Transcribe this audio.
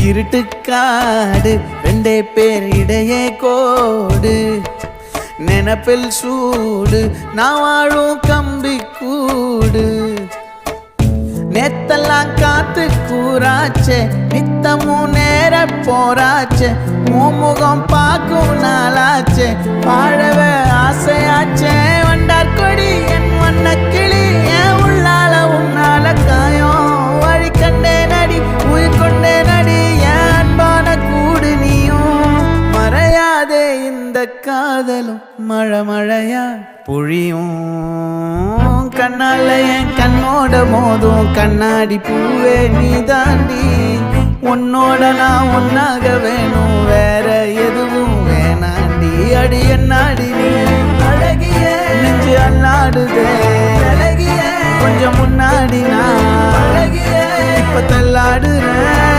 இருட்டுக்காடு ரெண்டே பேர் இடையே கோடு நினப்பில் சூடு நான் வாழும் கம்பி கூடு நேத்தெல்லாம் காத்து கூறாச்சே நித்தமும் நேர போராச்சே முகம் பார்க்கும் நாளாச்சே வாழவே ஆசையாச்சே வண்டார் கொடி என் வண்ண கிளி என் உள்ளால உன்னால காயம் வழி கண்டே நடி உயிர் கொண்டே நடி என் அன்பான கூடு நீயும் மறையாதே இந்த காதலும் மழை மழையா பொழியும் கண்ணால என் கண்ணோட மோதும் கண்ணாடி பூவே நீ தாண்டி உன்னோட நான் ஒன்னாக வேணும் வேற எதுவும் வேணாண்டி அடி என்னாடி நீ அழகிய நெஞ்சு அல்லாடுதே அழகிய கொஞ்சம் முன்னாடி நான் அழகிய இப்ப தள்ளாடுறேன்